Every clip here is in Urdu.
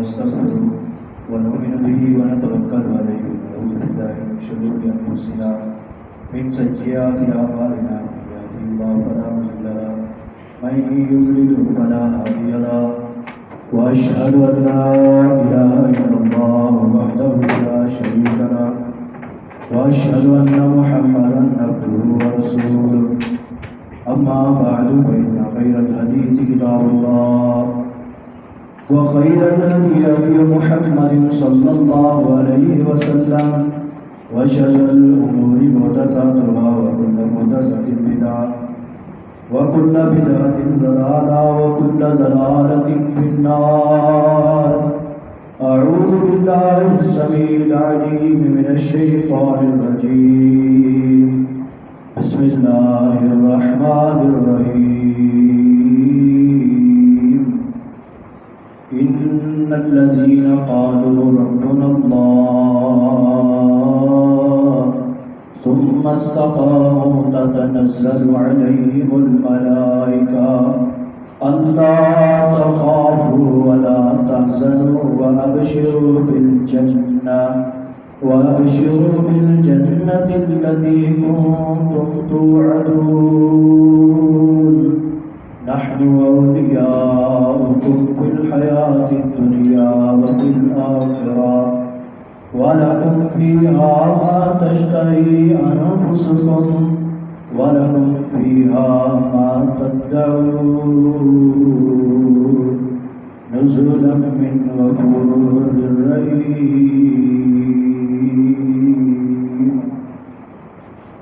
ونستغفره ونؤمن به ونتوكل عليه ونعوذ بالله من شرور أنفسنا من سيئات أعمالنا من يهده الله فلا مضل له من يضلل فلا هادي له وأشهد أن لا إله إلا الله وحده لا شريك له وأشهد أن محمدا عبده ورسوله أما بعد فإن خير الحديث كتاب الله وخير الهدي هدي محمد صلى الله عليه وسلم وشر الأمور محدثاتها وكل محدثة بدعة وكل بدعة ضلالة وكل ضلالة في النار. أعوذ بالله السميع العليم من الشيطان الرجيم. بسم الله الرحمن الرحيم. إن الذين قالوا ربنا الله ثم استقاموا تتنزل عليهم الملائكة ألا تخافوا ولا تحزنوا وأبشروا بالجنة التي كنتم توعدون. نحن أولياؤكم في الحياة الدنيا وفي الآخرة ولكم فيها ما تشتهي أنفسكم ولكم فيها ما تدعون نزلا من غفور رحيم.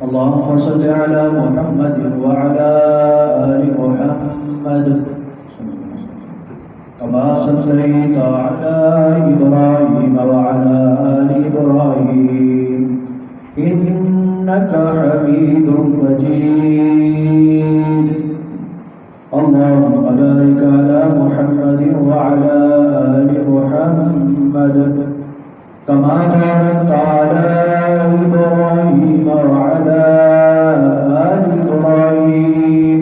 اللهم صل على محمد وعلى آل محمد كما صليت على إبراهيم وعلى آل إبراهيم إنك حميد مجيد. اللهم بارك على محمد وعلى آل محمد كما باركت على إبراهيم وعلى آل إبراهيم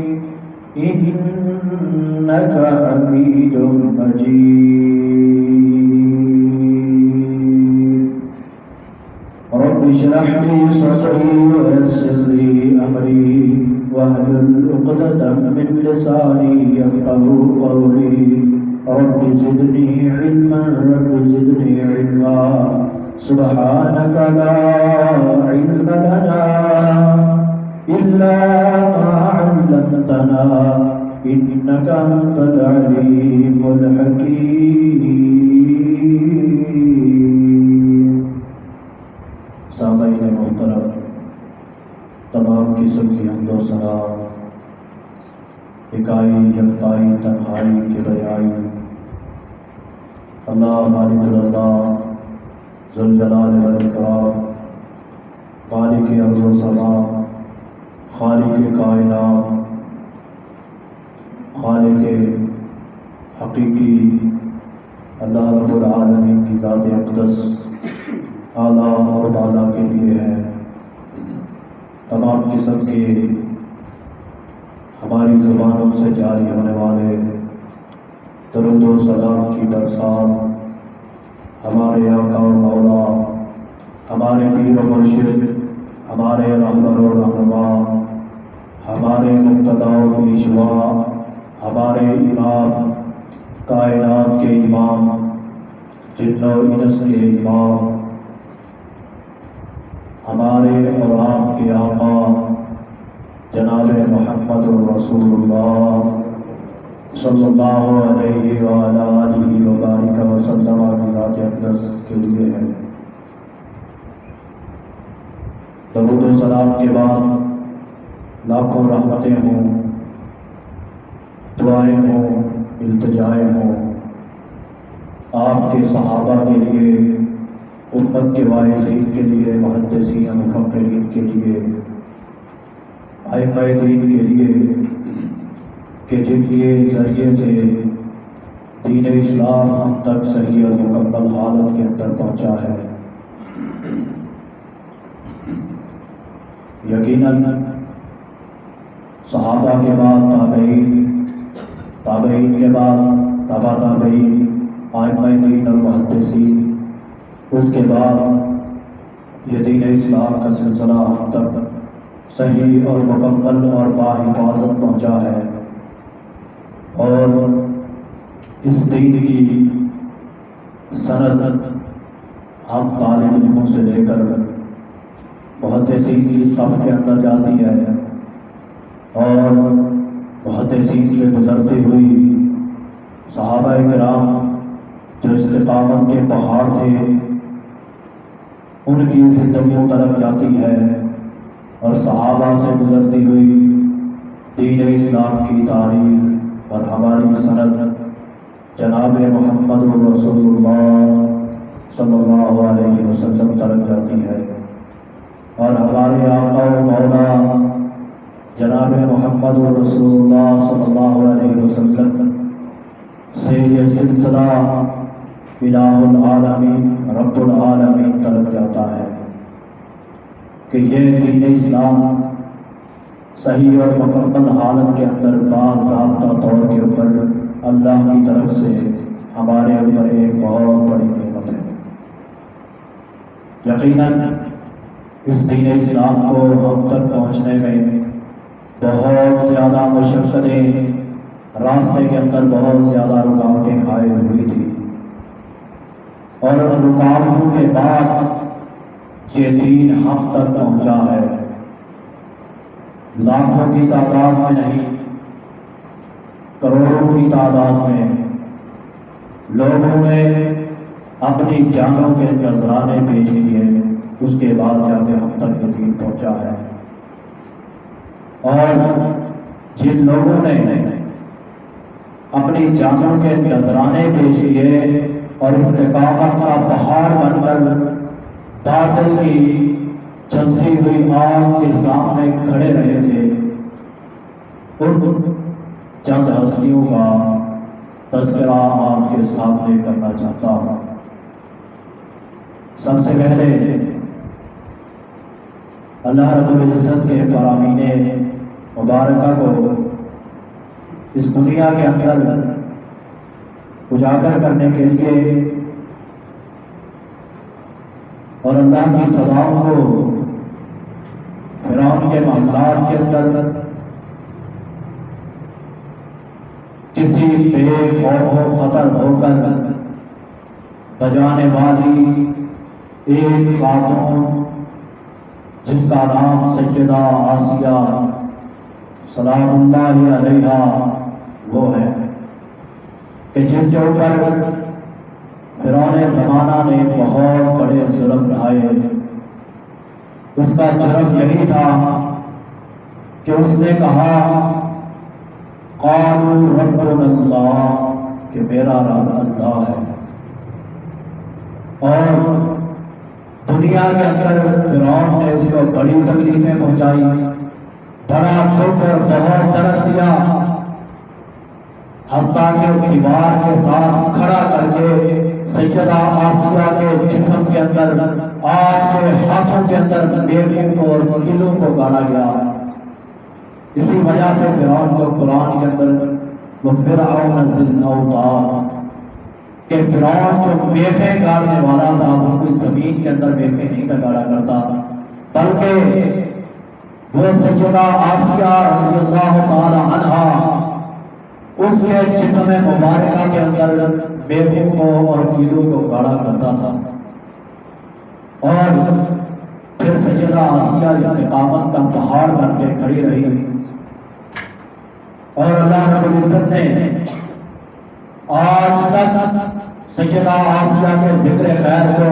إنك حميد مجيد. رب اشرح لي صدري ويسر لي أمري واحلل عقدة من لساني يفقهوا قولي. رب زدني علما رب زدني علما سبحانك لا علم لنا إلا ما علمتنا إنك أنت العليم الحكيم. سامعین محترم، تمام قسم کی حمد و ثنا اکائی یکتائی تنہائی کے بیائی اللہ مالک اللہ ذوالجلال والاکرام، مالک ارض و سما، خالق کائنات، خالق حقیقی اللہ رب العالمین کی ذات اقدس اعلیٰ اور بالا کے لیے ہے. تمام قسم کے ہماری زبانوں سے جاری ہونے والے درود و سلام کی برسات ہمارے آقا و مولا، ہمارے پیر و مرشد، ہمارے رہبر و رہنما، ہمارے مقتدی و پیشوا، ہمارے امام، کائنات کے امام، جن و انس کے امام، ہمارے اور آپ کے آقا جناب محمد رسول اللہ صلی اللہ علیہ وآلہ آلہ وبارک وسلم کی ذات اقدس کے لیے ہے. درود و سلام کے بعد لاکھوں رحمتیں ہوں، دعائیں ہوں، التجائیں ہوں آپ کے صحابہ کے لیے، امت کے واعظین کے لیے، محدثین مفکرین کے لیے، ائمہ دین کے لیے کہ جن کے ذریعے سے دین اسلام ہم تک صحیح اور مکمل حالت کے اندر پہنچا ہے. یقیناً صحابہ کے بعد تابعین، تابعین کے بعد تابع تابعین، ائمہ دین اور اس کے بعد یہ دین اسلام کا سلسلہ ہم تک صحیح اور مکمل اور باحفاظت پہنچا ہے، اور اس دین کی سند ہم طالب علموں سے لے کر محدثین کی صف کے اندر جاتی ہے، اور محدثین سے گزرتی ہوئی صحابہ کرام جو استقامت کے پہاڑ تھے ان کی زندگیوں طرف جاتی ہے، اور صحابہ سے گزرتی ہوئی دین اسلام کی تاریخ اور ہماری سند جناب محمد رسول اللہ صلی اللہ علیہ وسلم طرف جاتی ہے، اور ہمارے آقا و مولا جناب محمد رسول اللہ صلی اللہ علیہ وسلم سے یہ سلسلہ الہ العالمین رب العالمین طرف جاتا ہے کہ یہ دین اسلام صحیح اور مکمل حالت کے اندر باضابطہ طور کے اوپر اللہ کی طرف سے ہمارے اوپر ایک بہت بڑی نعمت ہے۔ یقیناً اس دین اسلام کو ہم تک پہنچنے میں بہت زیادہ مشقتیں، راستے کے اندر بہت زیادہ رکاوٹیں حائل ہوئی تھی، اور رکاوٹوں کے بعد یہ دین ہم تک پہنچا ہے۔ لاکھوں کی تعداد میں نہیں، کروڑوں کی تعداد میں لوگوں نے اپنی جانوں کے نذرانے پیش کیے، اس کے بعد جا کے ہم تک یہ دین پہنچا ہے۔ اور جن لوگوں نے اپنی جانوں کے نذرانے پیش کیے اور استقامت کا پہاڑ بن کر باطل کی چلتی ہوئی آگ کے سامنے کھڑے رہے تھے، ان چند ہستیوں کا تذکرہ آپ کے سامنے کرنا چاہتا ہوں۔ سب سے پہلے اللہ رب العزت کے فرامین مبارکہ کو اس دنیا کے اندر اجاگر کرنے کے لیے اور اللہ کی سزاؤں کو فرعون کے معاملات کے اندر کسی بے خوف و خطر ہو کر بجانے والی ایک خاتون جس کا نام سیدہ آسیہ سلام اللہ علیہا وہ ہے، کہ جس کے اوپر فرعون زمانہ نے بہت بڑے ظلم ڈھائے۔ اس کا جرم یہی تھا کہ اس نے کہا قالوا ربنا اللہ، کہ میرا رب اللہ ہے، اور دنیا کے اندر فرعون نے اس کو بڑی تکلیفیں پہنچائی، بڑا دکھ اور بہت درد دیا، حتیٰ کہ دیوار کے ساتھ کھڑا کر کے سیدہ آسیہ کے جسم کے اندر آپ کے ہاتھوں کے اندر میخوں کو اور کیلوں کو گاڑا گیا۔ اسی وجہ سے فرعون کو قرآن کے اندر وہ فرعون ذی الاوتاد، کہ فرعون جو میخیں گاڑنے والا تھا وہ کوئی زمین کے اندر میخیں نہیں گاڑا کرتا، بلکہ وہ سیدہ آسیہ رضی اللہ تعالی عنہا اس کے جسم مبارکہ کے اندر میخوں کو اور کیلوں کو گاڑا کرتا تھا، اور پھر سیدہ آسیہ استقامت کا پہاڑ بن کے کھڑی رہی، اور اللہ رب العزت نے آج تک سیدہ آسیہ کے ذکر خیر کو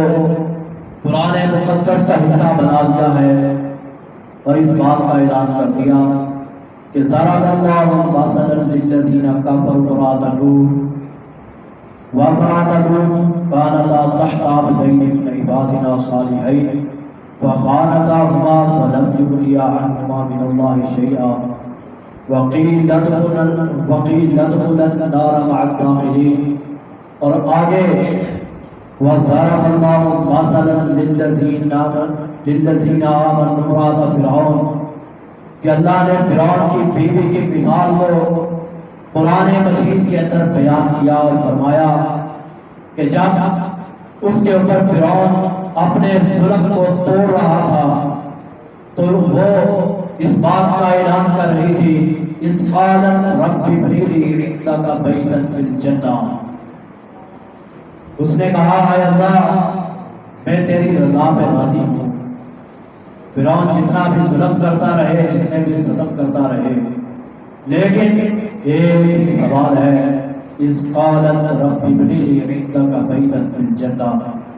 قرآن مقدس کا حصہ بنا دیا ہے، اور اس بات کا اعلان کر دیا کہ ضرب اللہ مثلا للذین کفروا امرأۃ لوط وامرأۃ لوط كانتا تحت عبدین من عبادنا صالحین فخانتاہما فلم یغنیا عنہما من اللہ شیئا وقیل ادخلا النار مع الداخلین۔ اور آگے وضرب اللہ مثلا للذین آمنوا امرأۃ فرعون، کہ اللہ نے فرعون کی بیوی کی مثال کو قرآن مجید کے اندر بیان کیا اور فرمایا کہ جب اس کے اوپر فرعون اپنے ظلم کو توڑ رہا تھا، تو وہ اس بات کا اعلان کر رہی تھی، اس قالت رب ابن لی عندک بیتا فی الجنہ، اس نے کہا اے اللہ میں تیری رضا پہ راضی ہوں۔ فرعون جتنا بھی ظلم کرتا رہے، جتنے بھی ستم کرتا رہے، لیکن ایک ہی سوال ہے، اس قالت رب ابن لی عندک بیتا فی الجنہ،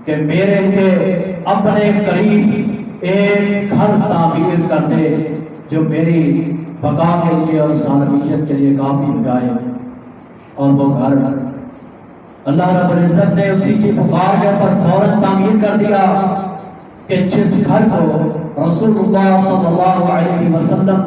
کہ میرے لیے اپنے قریب ایک گھر تعمیر کر دے جو میری بقا کے لیے اور سالمیت کے لیے کافی ہو جائے۔ اور وہ گھر اللہ رب العزت نے اسی کی پکار کے اوپر فوراً تعمیر کر دیا کہ جس گھر کو رسول اللہ صلی اللہ علیہ وسلم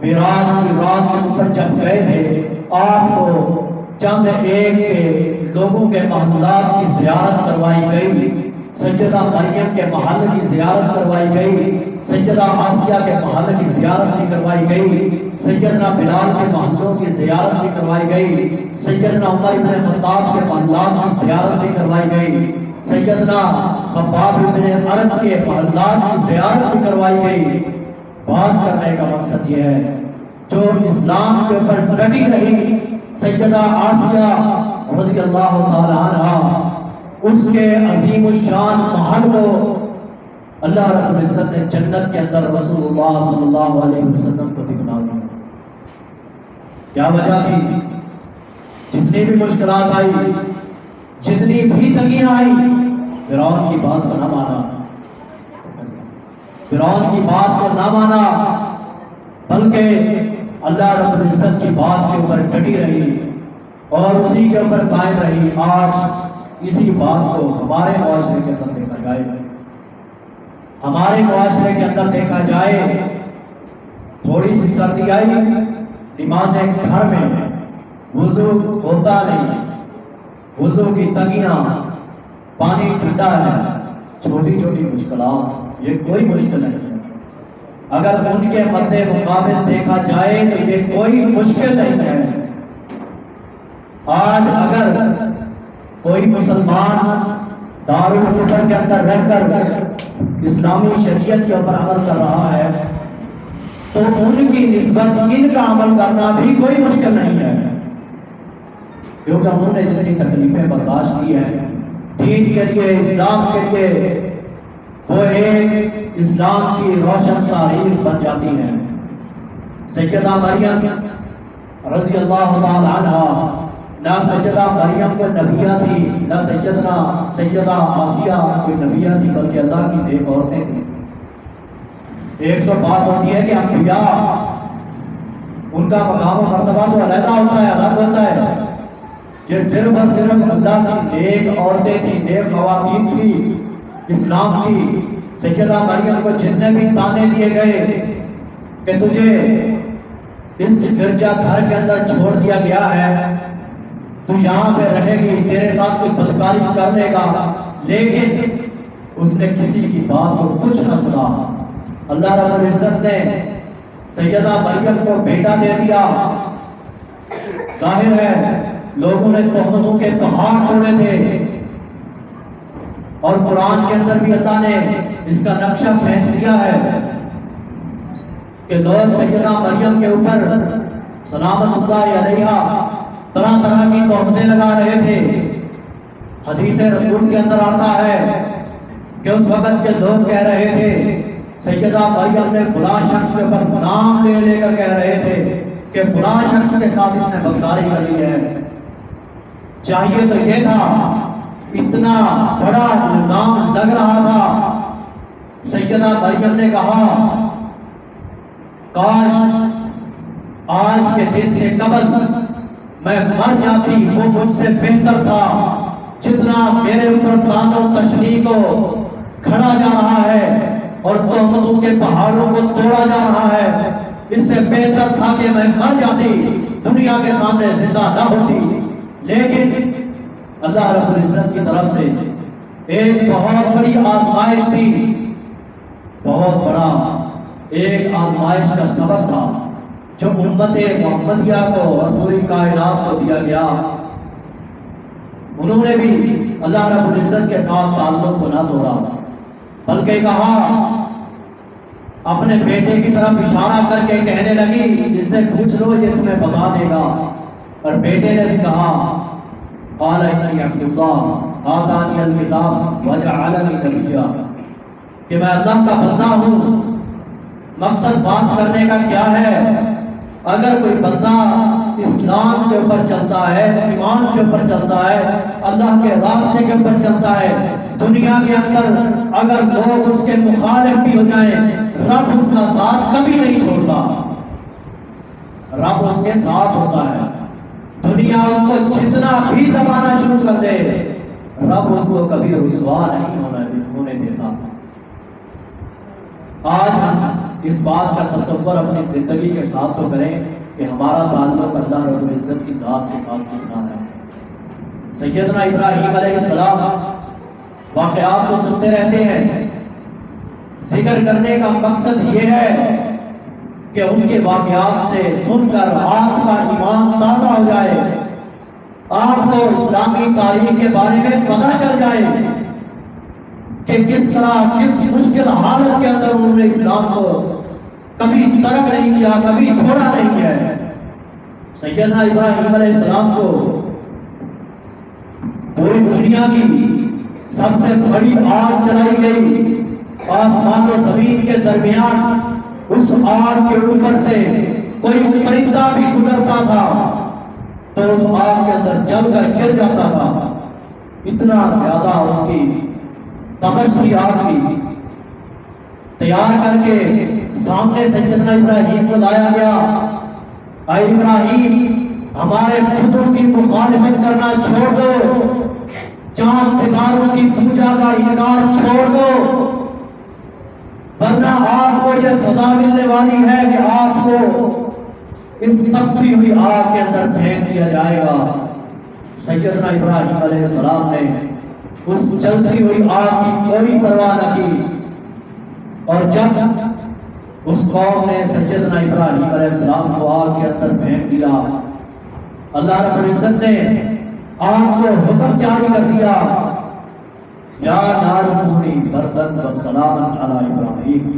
معراج کی رات کے اوپر جب گئے تھے، آپ کو چند ایک کے لوگوں کے محلات کی زیارت کروائی گئی، سیدہ مریم کے محل کی زیارت کروائی گئی، سیدہ آسیہ کے محل کی زیارت بھی کروائی گئی، سیدنا بلال کے محلوں کی زیارت بھی کروائی گئی، سیدنا عمر بن خطاب کے محلات کی زیارت بھی کروائی گئی، سیدنا خباب بن عرب کے محلات کی زیارت بھی کروائی گئی۔ بات کرنے کا مقصد یہ ہے، جو اسلام کے اوپر ڈٹی رہی سیدہ آسیہ رضی اللہ تعالی عنہا، اس کے عظیم الشان محل کو اللہ رب العزت نے جنت کے اندر رسول اللہ صلی اللہ علیہ وسلم کو دکھلا دیا۔ کیا وجہ تھی؟ جتنی بھی مشکلات آئی، جتنی بھی تنگیاں آئی، فرعون کی بات کو نہ مانا، فرعون کی بات کو نہ مانا، بلکہ اللہ رب العزت کی بات کے اوپر ڈٹی رہی اور اسی کے اوپر قائم رہی۔ آج اسی بات کو ہمارے معاشرے کے اندر دیکھا جائے، ہمارے معاشرے کے اندر دیکھا جائے، تھوڑی سی سردی آئی، نماز گھر میں وضو ہوتا نہیں، وضو کی تنگیاں، پانی ٹھنڈا ہے، چھوٹی چھوٹی مشکلات، یہ کوئی مشکل نہیں ہے۔ اگر ان کے مد مقابل دیکھا جائے تو یہ کوئی مشکل نہیں ہے۔ آج اگر کوئی مسلمان دارالکفر کے اندر رہ کر اسلامی شریعت کے اوپر عمل کر رہا ہے تو ان کی نسبت ان کا عمل کرنا بھی کوئی مشکل نہیں ہے، کیونکہ انہوں نے جتنی تکلیفیں برداشت کی ہیں دین کے لیے، اسلام کے لیے، وہ ایک اسلام کی روشن تاریخ بن جاتی ہیں۔ سیدہ مریم رضی اللہ تعالی عنہا، نہ سیدہ مریم کوئی نبیہ تھی، نہ سیدہ آسیہ کوئی نبیہ تھی، بلکہ اللہ کی نیک عورتیں تھیں۔ ایک تو بات ہوتی ہے کہ انبیاء، ان کا مقام و مرتبہ تو علیحدہ ہوتا ہے، الگ ہوتا ہے، یہ صرف اور صرف اللہ کی نیک عورتیں تھیں، نیک خواتین تھی، اسلام کی۔ سیدہ مریم کو جتنے بھی تانے دیے گئے کہ تجھے اس گرجا گھر کے اندر چھوڑ دیا گیا ہے، تو یہاں پہ رہے گی، تیرے ساتھ کوئی بدکاری کر لے گا، لیکن اس نے کسی کی بات کو کچھ نہ سنا۔ اللہ رب العزت نے سیدہ مریم کو بیٹا دے دیا۔ ظاہر ہے لوگوں نے تہمتوں کے پہاڑ توڑے تھے، اور قرآن کے اندر بھی اللہ نے اس کا نقشہ کھینچ دیا ہے کہ لوگ سیدہ مریم کے اوپر سلامت اللہ علیہا طرح طرح کی تہمتیں لگا رہے تھے۔ حدیث رسول کے اندر آتا ہے کہ اس وقت کے لوگ کہہ رہے تھے سیدہ مریم نے فلاں شخص کے اوپر نام لے کر کہہ رہے تھے کہ فلاں شخص کے ساتھ اس نے بدکاری کر لی ہے۔ چاہیے تو یہ تھا، اتنا بڑا الزام لگ رہا تھا، سیدہ مریم نے کہا کاش آج کے دن سے قبل میں مر جاتی، وہ مجھ سے بہتر تھا۔ جتنا میرے اوپر تان و تشنیع کو کھڑا جا رہا ہے اور تہمتوں کے پہاڑوں کو توڑا جا رہا ہے، اس سے بہتر تھا کہ میں مر جاتی، دنیا کے سامنے زندہ نہ ہوتی۔ لیکن اللہ رب العزت کی طرف سے ایک بہت بڑی آزمائش تھی، بہت بڑا ایک آزمائش کا سبق تھا جو امت محمدیہ کو اور پوری کائنات کو دیا گیا۔ انہوں نے بھی اللہ رب العزت کے ساتھ تعلق کو نہ توڑا، بلکہ کہا، اپنے بیٹے کی طرف اشارہ کر کے کہنے لگی اس سے پوچھ لو یہ تمہیں بتا دے گا۔ اور بیٹے نے بھی کہا قال انی عبد اللہ آتانی الکتاب وجعلنی نبیا، کہ میں اللہ کا بندہ ہوں۔ مقصد بات کرنے کا کیا ہے؟ اگر کوئی بندہ اسلام کے اوپر چلتا ہے، ایمان کے اوپر چلتا ہے، اللہ کے راستے کے اوپر چلتا ہے، دنیا کے اندر اگر لوگ اس کے مخالف بھی ہو جائیں، رب اس کا ساتھ کبھی نہیں چھوڑتا، رب اس کے ساتھ ہوتا ہے۔ دنیا اس کو جتنا بھی دبانا شروع کر دے، رب اس کو کبھی رسوا نہیں ہونے دیتا۔ آج ہم اس بات کا تصور اپنی زندگی کے ساتھ تو کریں کہ ہمارا تعلق اللہ رب العزت کی ذات کے ساتھ کتنا ہے۔ سیدنا ابراہیم علیہ السلام واقعات تو سنتے رہتے ہیں، ذکر کرنے کا مقصد یہ ہے کہ ان کے واقعات سے سن کر آپ کا ایمان تازہ ہو جائے، آپ کو اسلامی تاریخ کے بارے میں پتہ چل جائے کہ کس طرح کس مشکل حالت کے اندر انہوں نے اسلام کو کبھی ترک نہیں کیا، کبھی چھوڑا نہیں ہے۔ سیدنا ابراہیم علیہ السلام کو پوری دنیا کی سب سے بڑی آگ جلائی گئی، آسمان و زمین کے درمیان اس آگ کے اوپر سے کوئی پرندہ بھی گزرتا تھا تو اس آگ کے اندر جل کر گر جاتا تھا، اتنا زیادہ اس کی تپش تھی آگ کی۔ تیار کر کے سامنے سیدنا ابراہیم کو لایا گیا، اے ابراہیم ہمارے بتوں کی مخالفت کرنا چھوڑ دو، چاند ستاروں کی پوجا کا انکار چھوڑ دو، ورنہ آپ کو یہ سزا ملنے والی ہے کہ آپ کو اس تپتی ہوئی آگ کے اندر پھینک دیا جائے گا۔ سیدنا ابراہیم علیہ السلام نے اس جلتی ہوئی آگ کی کوئی پرواہ نہ کی، اور جب اس قوم نے سیدنا ابراہیم علیہ السلام کو آگ کے اندر پھینک دیا، اللہ رب العزت نے آگ کو حکم جاری کر دیا، یا نار کونی بردن و سلاما علی ابراہیم،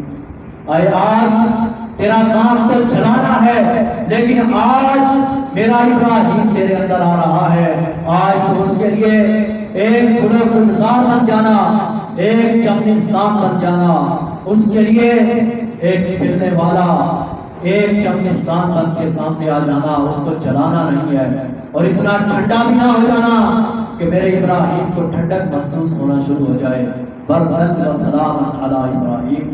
اے آگ تیرا کام تو جلانا ہے، لیکن آج میرا ابراہیم تیرے اندر آ رہا ہے، آج تو اس کے لیے ایک گلو گلزار بن جانا، ایک چمنستان بن جانا، اس کے لیے ایک کھلنے والا ایک چمنستان بن کے سامنے آ جانا، اس کو جلانا نہیں ہے، اور اتنا ٹھنڈا بھی نہ ہو جانا کہ میرے ابراہیم کو ٹھنڈک محسوس ہونا شروع ہو جائے۔ بردن و سلاما علی ابراہیم،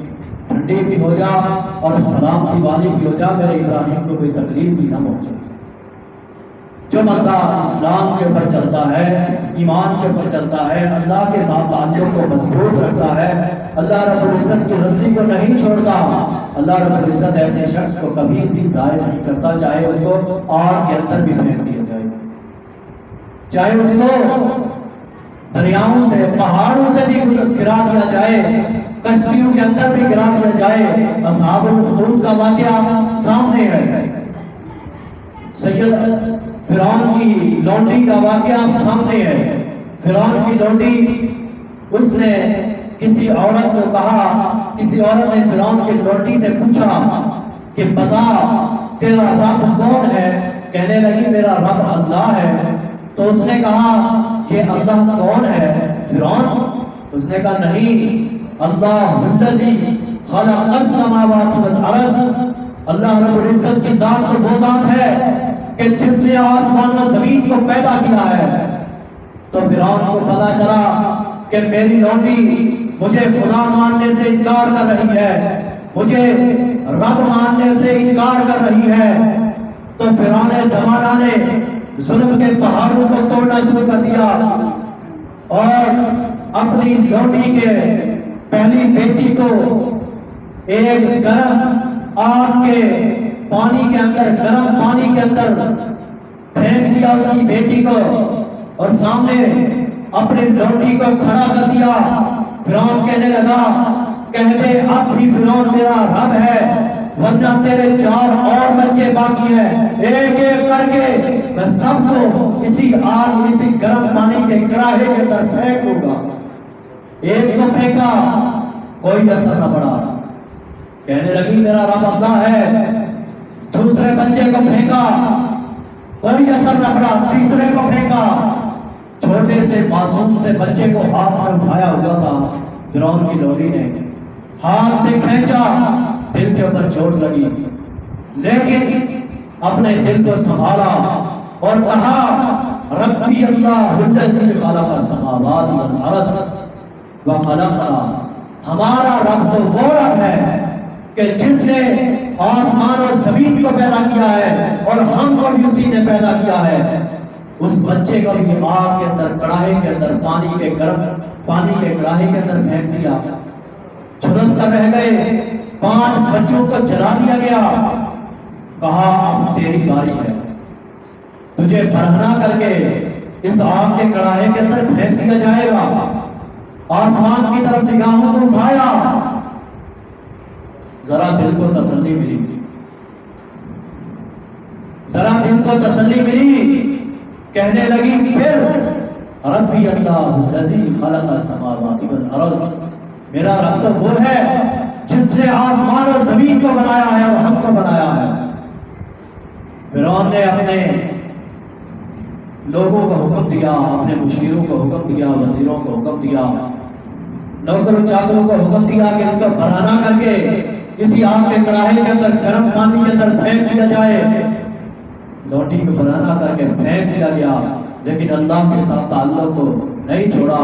ٹھنڈی بھی ہو جا اور سلامتی والی بھی ہو جا، میرے ابراہیم کو کوئی تکلیف بھی نہ پہنچے۔ جو بندہ اسلام کے اوپر چلتا ہے، ایمان کے اوپر چلتا ہے، اللہ کے ساتھ تعلق کو مضبوط رکھتا ہے، اللہ رب العزت کی رسی کو نہیں چھوڑتا، اللہ رب العزت ایسے شخص کو کبھی بھی ضائع نہیں کرتا، چاہے اس کو آگ کے اندر بھی پھینک دیا جائے، چاہے اس کو دریاؤں سے پہاڑوں سے بھی گرا دیا جائے، کشتیوں کے اندر بھی گرا دیا جائے۔ اصحاب الخدود کا واقعہ سامنے ہے، سید فرعون کی لونڈی کا واقعہ سامنے ہے۔ فرعون کی لونڈی، اس نے کسی عورت کو کہا، کسی عورت نے فرعون کی لونڈی سے پوچھا کہ بتا تیرا رب کون ہے؟ کہنے لگی میرا رب اللہ ہے۔ تو اس نے کہا کہ اللہ کون ہے فرعون؟ اس نے کہا نہیں، اللہ الذی خلق السماوات والارض، اللہ رب العزت کی ذات تو وہ ذات ہے کہ جس نے آسمان و زمین کو پیدا کیا ہے۔ تو فرعون کو پتا چلا کہ میری لونڈی مجھے خدا ماننے سے انکار کر رہی ہے، مجھے رب ماننے سے انکار کر رہی ہے۔ تو فرعون زمانہ نے ظلم کے پہاڑوں کو توڑنا شروع کر دیا اور اپنی لونڈی کے پہلی بیٹی کو ایک گرم آگ کے پانی کے اندر، گرم پانی کے اندر پھینک دیا اس کی بیٹی کو، اور سامنے اپنی لونڈی کو کھڑا کر دیا۔ فرعون کہنے لگا، کہتے اب بھی فرعون میرا رب ہے، ورنہ تیرے 4 اور بچے باقی ہیں، ایک ایک کر کے میں سب کو اسی آگ اسی گرم پانی کے کڑاہے کے اندر پھینک دوں گا۔ ایک کو پھینکا، کوئی اثر نہ پڑا، کہنے لگی میرا رب اللہ ہے۔ دوسرے بچے کو پھینکا، کوئی اثر نہ پڑا، تیسرے کو پھینکا، چھوٹے سے معصوم سے بچے کو ہاتھ میں اٹھایا ہوا تھا، فرعون کی لولی نے ہاتھ سے کھینچا، دل کے اوپر چوٹ لگی، لیکن اپنے دل کو سنبھالا اور کہا ربی اللہ الذی خلق السماوات والارض وخلقنا، ہمارا رب تو وہ رب ہے کہ جس نے آسمان اور زمین کو پیدا کیا ہے اور ہم کو بھی اسی نے پیدا کیا ہے۔ اس بچے کو بھی آگ کے اندر کڑاہے کے اندر پانی کے گرم پانی کے کڑاہے کے اندر پھینک دیا، جھلس کر رہ گئے، 5 بچوں کو جلا دیا گیا، کہا اب تیری باری ہے، تجھے برہنہ کر کے اس آگ کے کڑاہے کے اندر پھینک دیا جائے گا۔ آسمان کی طرف نگاہوں کو اٹھایا، ذرا دل کو تسلی ملی، ذرا دل کو تسلی ملی، کہنے لگی پھر ربی اللہ الذی خلق السماوات والارض، میرا رب تو وہ ہے جس نے آسمان اور زمین کو بنایا ہے اور ہم کو بنایا ہے۔ فرعون نے اپنے لوگوں کو حکم دیا، اپنے مشیروں کو حکم دیا، وزیروں کو حکم دیا، نوکر چاکروں کو حکم دیا کہ اس کو برہنہ کر کے اسی آگ کے کڑاہے کے اندر گرم پانی کے اندر پھینک دیا جائے۔ لوٹی کو برہنہ کر کے پھینک دیا گیا، لیکن اللہ کے ساتھ تعلق کو نہیں چھوڑا۔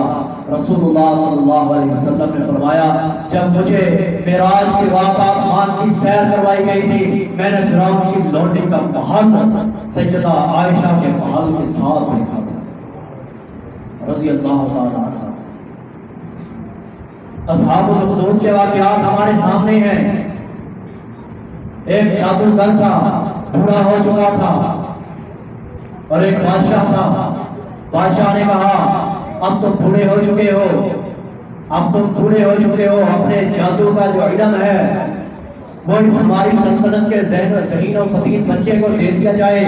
رسول اللہ صلی اللہ علیہ وسلم نے فرمایا جب مجھے معراج کے وقت آسمان کی سیر کروائی گئی تھی، میں نے فرعون کی لوٹی کا محل سیدہ عائشہ کے محل کے ساتھ دیکھا تھا رضی اللہ تعالیٰ عنہ۔ اصحاب الاخدود کے واقعات ہمارے سامنے ہیں۔ ایک جادوگر تھا، بوڑھا ہو چکا تھا، اور ایک بادشاہ تھا۔ بادشاہ نے کہا اب تم بوڑھے ہو چکے ہو، اب تم بوڑھے ہو چکے ہو، اپنے جادو کا جو علم ہے وہ اس ہماری سلطنت کے ذہین و فطین بچے کو دے دیا جائے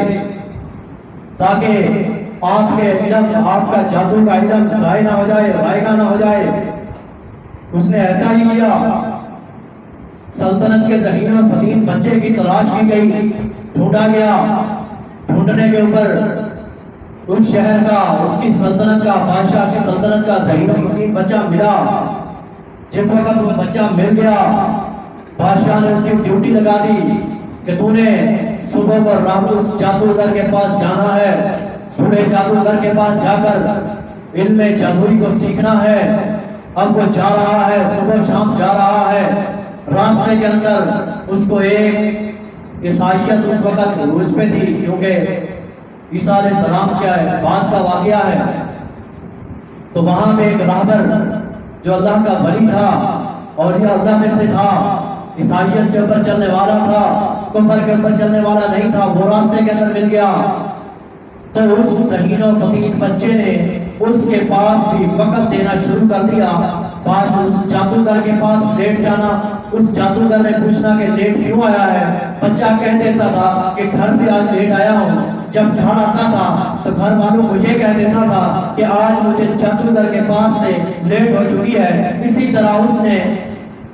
تاکہ آپ کے علم، آپ کا جادو کا علم ضائع نہ ہو جائے، رائگاں نہ ہو جائے۔ اس نے ایسا ہی کیا، سلطنت کے ذہین و فطین بچے کی تلاش کی گئی، ڈھونڈا گیا، ڈھونڈنے کے اوپر اس شہر کا، اس کی سلطنت کا، بادشاہ کی سلطنت کا ذہین و فطین بچہ ملا۔ جس وقت وہ بچہ مل گیا، بادشاہ نے اس کی ڈیوٹی لگا دی کہ تو نے صبح کو رات اس جادوگر کے پاس جانا ہے، بوڑھے جادوگر کے پاس جا کر علم جادوئی کو سیکھنا ہے۔ اب وہ جا رہا ہے، صبح شام جا رہا ہے، راستے کے اندر اس کو ایک عیسائیت اس وقت عروج پہ تھی، کیونکہ عیسیٰ علیہ السلام کیا ہے بعد کا واقعہ ہے۔ تو وہاں پہ ایک راہبر جو اللہ کا ولی تھا اور یہ اللہ میں سے تھا، عیسائیت کے اوپر چلنے والا تھا، کفر کے اوپر چلنے والا نہیں تھا، وہ راستے کے اندر مل گیا۔ تو اس ذہین و فطین بچے نے اس کے پاس بھی وقت دینا شروع کر دیا، اس جادوگر کے پاس لیٹ جانا، اس جادوگر نے پوچھنا کہ لیٹ کیوں آیا ہے۔ بچہ کہہ دیتا تھا کہ گھر سے آج لیٹ آیا ہوں۔ جب گھر آتا تھا تو گھر والوں کو یہ کہہ دیتا تھا کہ آج مجھے جادوگر کے پاس سے لیٹ ہو چکی ہے۔ اسی طرح اس نے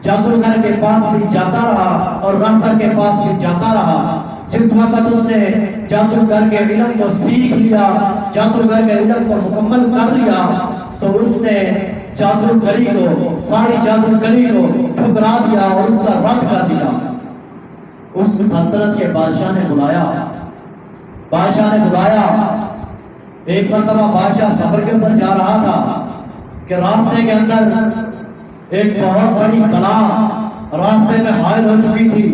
جادوگر کے پاس بھی جاتا رہا اور راہبر کے پاس بھی جاتا رہا۔ جس وقت اس نے جادوگر کے علم کو سیکھ لیا، جادوگر کے علم کو مکمل کر لیا، تو اس نے جادوگری کو، ساری جادوگری کو ٹھکرا دیا اور اس کا رد کر دیا۔ اس سلطنت کے بادشاہ نے بلایا، ایک مرتبہ بادشاہ سفر کے اوپر جا رہا تھا کہ راستے کے اندر ایک بہت بڑی بلا راستے میں حائل ہو چکی تھی،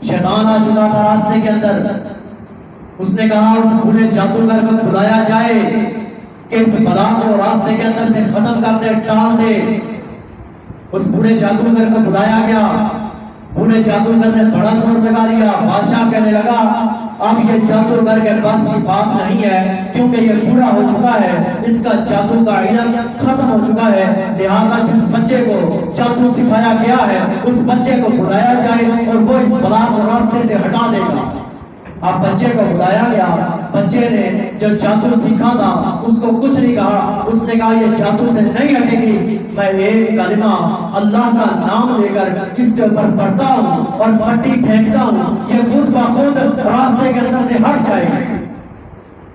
شیطان آ چکا تھا راستے کے اندر۔ اس نے کہا اس بوڑھے جادوگر کو بلایا جائے کہ اس بلا کو راستے کے اندر سے ختم کر دے، ٹال دے۔ اس بوڑھے جادوگر کو بلایا گیا، بوڑھے جادوگر نے بڑا زور لگا لیا۔ بادشاہ کہنے لگا اب یہ جادوگر کے بس کی بات نہیں ہے، کیونکہ یہ بوڑھا ہو چکا ہے، اس کا جادو کا علم ختم ہو چکا ہے، لہٰذا جس بچے کو جادو سکھایا گیا ہے اس بچے کو بلایا جائے اور وہ اس بلا کو راستے سے ہٹا دے گا۔ اب بچے کو بلایا گیا، بچے نے جو جادو سیکھا تھا اس کو کچھ نہیں کہا، اس نے کہا یہ جادو سے نہیں ہٹے گی، میں ایک کلمہ اللہ کا نام لے کر اس کے اوپر پڑھتا ہوں اور پٹی پھینکتا ہوں، یہ خود بخود راستے کے اندر سے ہٹ جائے گا۔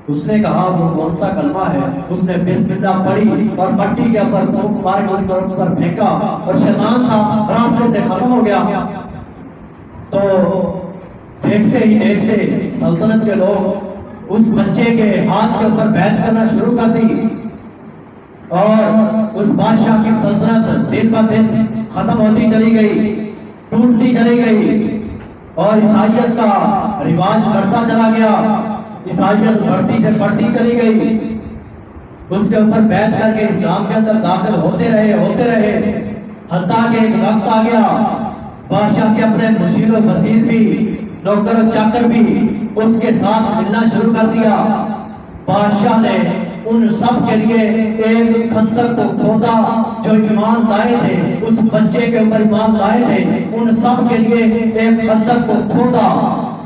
اس نے کہا وہ کون سا کلمہ ہے؟ اس نے بسم اللہ پڑھی اور پٹی کے اوپر پھونک مار کے اس کے اوپر پھینکا اور شیطان تھا راستے سے ختم ہو گیا۔ تو دیکھتے ہی دیکھتے سلطنت کے لوگ اس بچے کے ہاتھ کے اوپر بیعت کرنا شروع کر دی اور اس بادشاہ کی سلطنت دن بہ دن ختم ہوتی چلی گئی، ٹوٹتی چلی گئی اور عیسائیت کا رواج بڑھتا چلا گیا، عیسائیت بڑھتی سے بڑھتی چلی گئی۔ اس کے اوپر بیعت کر کے اسلام کے اندر داخل ہوتے رہے، حتیٰ کہ ایک وقت آ گیا بادشاہ کے اپنے مشیر و وزیر بھی، نوکر و چاکر بھی اس کے ساتھ ملنا شروع کر دیا۔ بادشاہ نے ان سب کے لیے ایک خندق کو کھودا، جو ایمان لائے تھے اس بچے کے اوپر ایمان لائے تھے، ان سب کے لیے ایک خندق کو کھودا،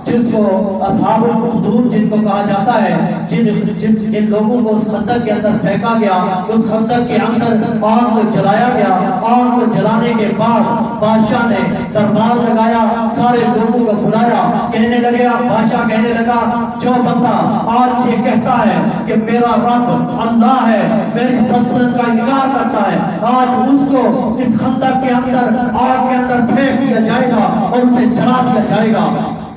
جس کو اصحاب الخدود جن کو کہا جاتا ہے، جن لوگوں کو اس خندق کے اندر پھینکا گیا، اس خندق کے اندر آگ کو جلایا گیا۔ آگ کو جلانے کے بعد بادشاہ نے دربار لگایا، سارے لوگوں کو بلایا، کہنے لگا، بادشاہ کہنے لگا جو بندہ آج یہ کہتا ہے کہ میرا رب اللہ ہے، میری سلطنت کا انکار کرتا ہے، آج اس کو اس خندق کے اندر آگ کے اندر پھینک دیا جائے گا اور اسے جلا دیا جائے گا۔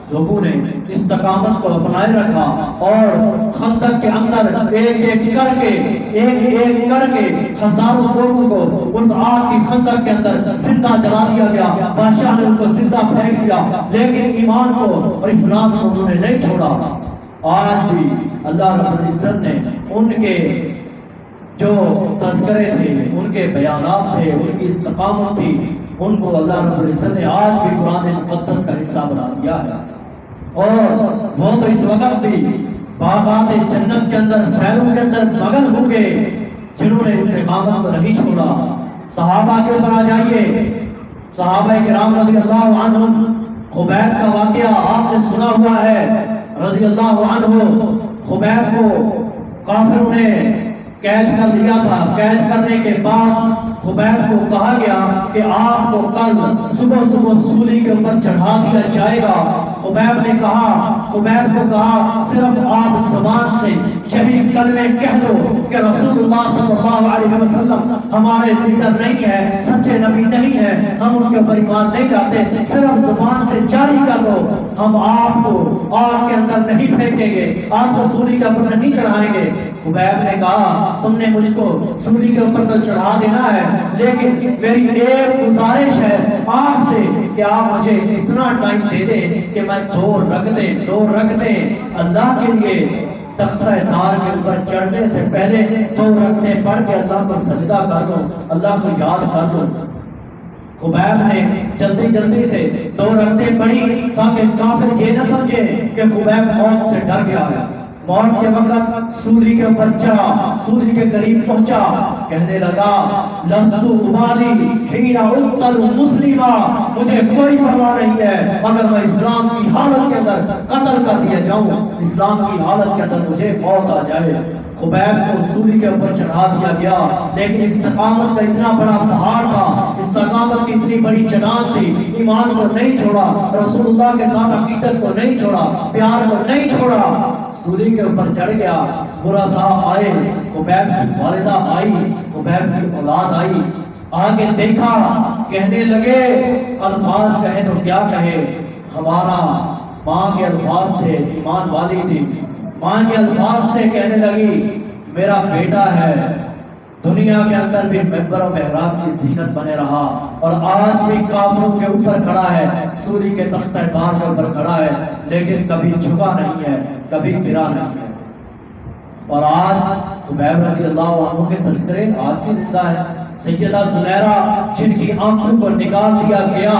لوگوں نے استقامت کو اپنائے رکھا اور خندق کے اندر ایک ایک کر کے ہزاروں لوگوں کو اس آگ کی خندق کے اندر زندہ جلا دیا گیا۔ بادشاہ نے ان کو زندہ پھینک دیا، لیکن ایمان کو اور اسلام کو انہوں نے نہیں چھوڑا۔ آج بھی اللہ رب العزت نے ان کے جو تذکرے تھے، ان کے بیانات تھے، ان کی استقامت تھی، ان کو اللہ رب العزت نے آج بھی قرآن مقدس کا حصہ بنا دیا ہے۔ اور وہ تو اس وقت بھی باغات جنت کے اندر سیروں کے اندر مگن ہوں گے جنہوں نے استقامت کو نہیں چھوڑا۔ صحابہ کے اوپر آ جائیے، صحابہ کرام رضی اللہ عنہم، خبیب کا واقعہ آپ نے سنا ہوا ہے رضی اللہ عنہ۔ خبیب کو کافروں نے قید کر لیا تھا، قید کرنے کے بعد خبیب کو کہا گیا کہ آپ کو کل صبح صبح سولی کے اوپر چڑھا دیا جائے گا۔ خبیب نے کہا، خبیب کو کہا صرف آپ زبان سے یہی کلمے کہہ دو کہ رسول اللہ صلی اللہ علیہ وسلم ہمارے لیڈر نہیں ہے، سچے نبی نہیں ہے، ہم ان کے اوپر ایمان نہیں لاتے، صرف زبان سے جاری کر دو، ہم آپ کو آگ کے اندر نہیں پھینکیں گے، آپ کو سولی کے اوپر نہیں چڑھائیں گے۔ خبیب نے کہا تم نے مجھ کو سولی کے اوپر تو چڑھا دینا ہے، لیکن میری ایک گزارش ہے آپ سے کہ آپ مجھے اتنا ٹائم دے دیں کہ میں دو رکعتیں اللہ کے لیے تختہ تار کے اوپر چڑھنے سے پہلے 2 رکعتیں پڑھ کے اللہ کو سجدہ کر دوں، اللہ کو یاد کر دوں۔ خبیب نے جلدی سے 2 رکعتیں پڑھی تاکہ کافر یہ نہ سمجھے کہ خبیب موت سے ڈر گیا ہے۔ موت کے وقت سولی کے اوپر چڑھا، سولی کے قریب پہنچا، کہنے لگا لستو ابالی حین اقتل مسلما، مجھے کوئی پرواہ نہیں ہے اگر میں اسلام کی حالت کے اندر قتل کر دیا جاؤں، اسلام کی حالت کے اندر مجھے موت آ جائے۔ خبیب کو سولی کے اوپر چڑھا دیا گیا، لیکن استقامت کا اتنا بڑا پہاڑ تھا، استقامت کی اتنی بڑی چٹان تھی، ایمان کو نہیں چھوڑا، رسول اللہ کے ساتھ عقیدت کو نہیں چھوڑا، پیار کو نہیں چھوڑا، سولی کے اوپر چڑھ گیا۔ برا صاحب آئے، خبیب کی والدہ آئی، خبیب کی اولاد آئی، آگے دیکھا، کہنے لگے الفاظ کہے تو کیا کہے، ہمارا ماں کے الفاظ تھے، ایمان والی تھی، ماں کے الفاظ سے کہنے لگی میرا بیٹا ہے، دنیا کے اندر بھی ممبر و محراب کی زینت بنے رہا اور آج بھی کافروں کے اوپر کھڑا ہے، سولی کے تختہ تار کے اوپر کھڑا ہے، لیکن کبھی جھکا نہیں ہے، کبھی گرا نہیں ہے۔ اور آج خبیب رضی اللہ عنہ کے تذکرے آج بھی زندہ ہے۔ سیدہ زنیرہ جن کی آنکھوں کو نکال دیا گیا،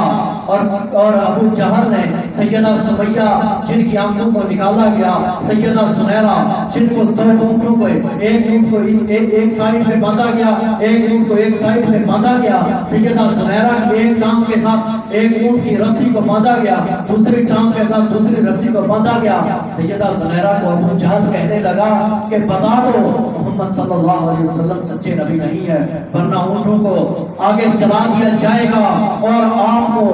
اور ابو جہل نے سیدہ سمیہ جن کی آنکھوں کو نکالا گیا، سیدہ زنیرہ جن کو دو اونٹوں کو ایک اونٹ کو ایک سائیڈ میں باندھا گیا، ایک اونٹ کو ایک سائیڈ میں باندھا گیا، سیدہ زنیرہ کی ایک ٹانگ کے ساتھ ایک اونٹ کی رسی کو باندھا گیا، دوسری ٹانگ کے ساتھ دوسری رسی کو باندھا گیا۔ سیدہ زنیرہ کو ابو جہل کہنے لگا کہ بتا دو محمد صلی اللہ علیہ وسلم سچے نبی نہیں ہے، ورنہ اونٹوں کو آگے چلا دیا جائے گا اور آپ کو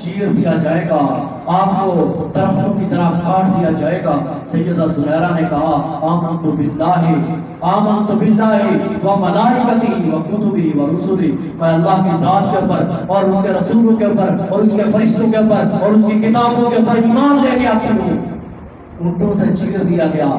چیر دیا جائے گا، آپ کو درختوں کی طرح کاٹ دیا جائے گا۔ سیدہ زنیرہ نے کہا آمنت باللہ و ملائکتہ و کتبہ و رسلہ، میں اللہ کی ذات کے اوپر اور اس کے رسولوں کے اوپر اور اس کے فرشتوں کے اوپر اور اس کی کتابوں کے اوپر ایمان لے کے آتی ہوں۔ اونٹوں سے چیر دیا گیا،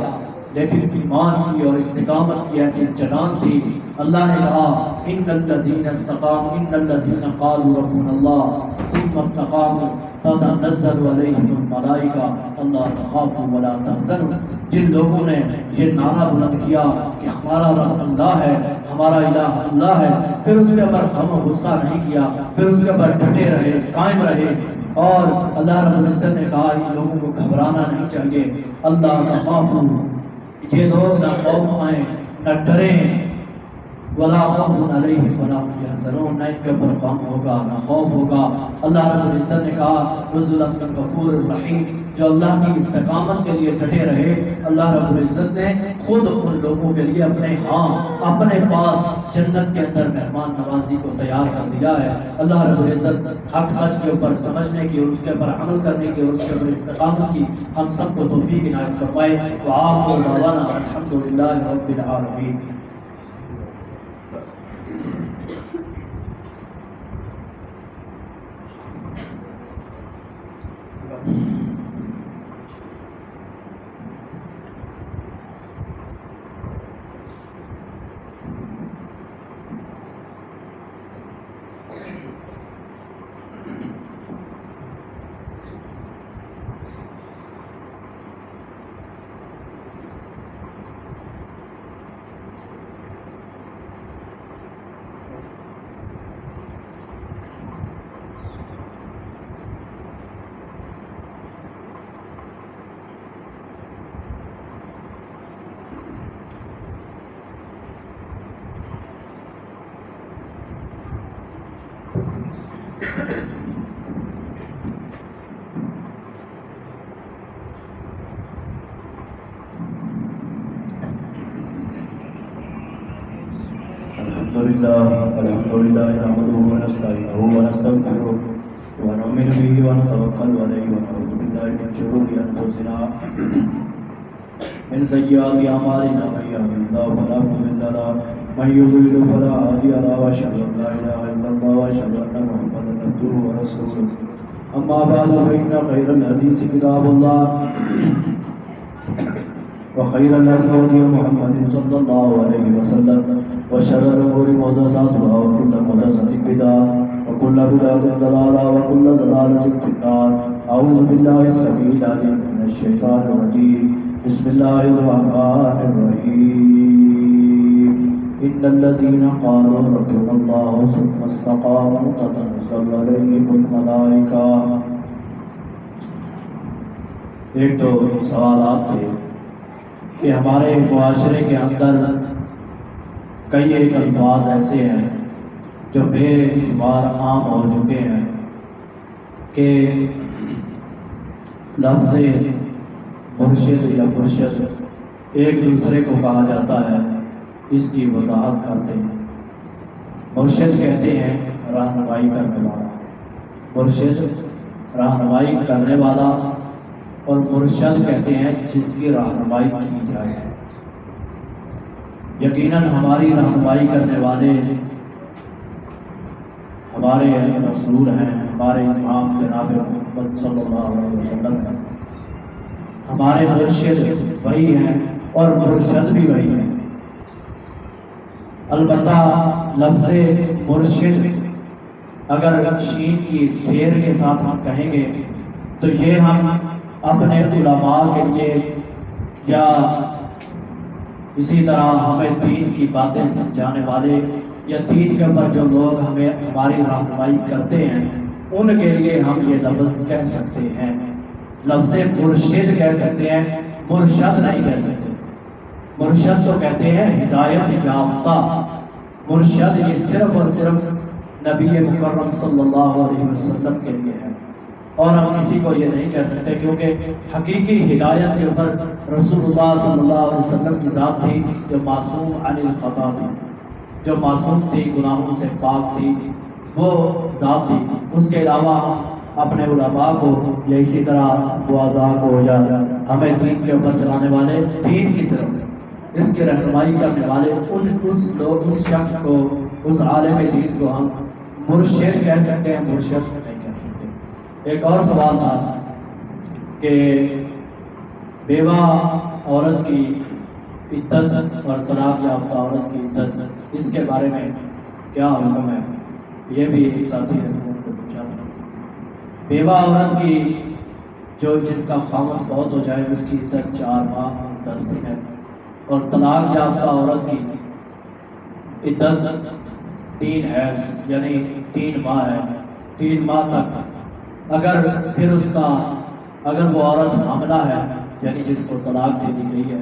لیکن ایمان کی اور استقامت کی ایسی جلان تھی۔ اللہ نے کہا ان الذین استقاموا ان الذین قالوا ربنا اللہ ثم استقاموا تتنزل علیہم الملائکہ الا تخافوا ولا تحزنوا، جن لوگوں نے یہ نعرہ بلند کیا کہ ہمارا رب اللہ ہے، ہمارا الہ اللہ ہے، پھر اس کے اوپر غم و غصہ نہیں کیا، پھر اس کے اوپر ڈٹے رہے، قائم رہے، اور اللہ رب العزت نے کہا ان لوگوں کو گھبرانا نہیں چاہیے، اللہ تخافوا، یہ لوگ نہ خوف آئیں نہ ڈریں، ولا خوف علیہم ولا هم يحزنون، نہ ان کے اوپر غم ہوگا نہ خوف ہوگا۔ اللہ رب العزت نے کہا نزلا من غفور الرحیم، جو اللہ کی استقامت کے لیے ڈٹے رہے، اللہ رب العزت نے خود ان لوگوں کے لیے اپنے پاس جنت کے اندر مہمان نوازی کو تیار کر دیا ہے۔ اللہ رب العزت حق سچ کے اوپر سمجھنے کی اور اس کے اوپر عمل کرنے کی اور اس کے اوپر استقامت کی ہم سب کو توفیق عنایت فرمائے۔ وآخر دعوانا الحمدللہ رب العالمین۔ الحمد لله نحمده ونستعينه ونستغفره ونؤمن به ونتوكل عليه ونعوذ بالله من شرور انفسنا من سيئات اعمالنا من يهده الله فلا مضل له من يضلل فلا هادي له واشهد ان لا اله الا الله واشهد ان محمدا عبده ورسوله اما بعد فان خير الحديث كتاب الله وخير الهدي محمد صلى الله عليه وسلم وشر الأمور محدثاتها وكل محدثة بدعة وكل بدعة ضلالة وكل ضلالة في النار أعوذ بالله السميع العليم من الشيطان الرجيم بسم الله الرحمن الرحيم إن الذين قالوا ربنا الله ثم استقاموا تتنزل عليهم الملائكة۔ ایک تو سوالات تھے کہ ہمارے معاشرے کے اندر کئی ایک الفاظ ایسے ہیں جو بے شمار عام ہو چکے ہیں کہ لفظ مرشد یا مرشد ایک دوسرے کو کہا جاتا ہے، اس کی وضاحت کرتے ہیں۔ مرشد کہتے ہیں رہنمائی کرنے والا، مرشد رہنمائی کرنے والا، اور مرشد کہتے ہیں جس کی رہنمائی کی جائے۔ یقیناً ہماری رہنمائی کرنے والے ہمارے رسول ہیں، ہمارے امام جناب محمد صلی اللہ علیہ وسلم ہیں، ہمارے مرشد وہی ہیں اور مرشد بھی وہی ہیں۔ البتہ لفظ مرشد اگر شین کی زیر کے ساتھ ہم کہیں گے تو یہ ہم اپنے علماء کے لیے یا اسی طرح ہمیں دین کی باتیں سمجھانے والے یا دین کے اوپر جو لوگ ہماری رہنمائی کرتے ہیں ان کے لیے ہم یہ لفظ کہہ سکتے ہیں، لفظ مرشد کہہ سکتے ہیں، مرشد نہیں کہہ سکتے۔ مرشد تو کہتے ہیں ہدایت یافتہ، مرشد یہ صرف اور صرف نبی مکرم صلی اللہ علیہ وسلم کے لیے ہے، اور ہم کسی کو یہ نہیں کہہ سکتے، کیونکہ حقیقی ہدایت کے اوپر رسول اللہ صلی اللہ علیہ وسلم کی ذات تھی جو معصوم عن الخطا تھی، جو معصوم تھی، گناہوں سے پاک تھی، وہ ذات تھی۔ اس کے علاوہ ہم اپنے علماء کو یا اسی طرح وعظاء کو یا ہمیں دین کے اوپر چلانے والے، دین کی صرف اس کی رہنمائی کرنے والے اس شخص کو، اس عالم دین کو ہم مرشد کہہ سکتے ہیں، مرشد نہیں کہہ سکتے۔ ایک اور سوال تھا کہ بیوہ عورت کی عدت اور طلاق یافتہ عورت کی عدت، اس کے بارے میں کیا حکم ہے؟ یہ بھی ایک ساتھی ہے کو پوچھا تھا۔ بیوہ عورت کی جس کا خاوند فوت ہو جائے اس کی عدت 4 ماہ 10 دن ہے، اور طلاق یافتہ عورت کی عدت 3 حیض یعنی 3 ماہ ہے، 3 ماہ تک اگر وہ عورت حاملہ ہے یعنی جس کو طلاق دے دی گئی ہے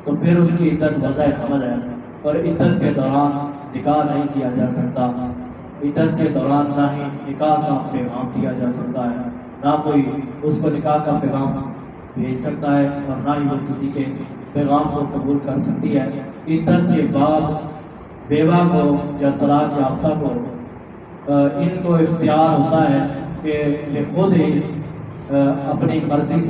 تو پھر اس کی عدت وضع حمل ہے، اور عدت کے دوران نکاح نہیں کیا جا سکتا، عدت کے دوران نہ ہی نکاح کا پیغام دیا جا سکتا ہے، نہ کوئی اس کو نکاح کا پیغام بھیج سکتا ہے، اور نہ ہی وہ کسی کے پیغام کو قبول کر سکتی ہے۔ عدت کے بعد بیوہ کو یا طلاق یافتہ کو ان کو اختیار ہوتا ہے کہ یہ خود ہی اپنی مرضی سے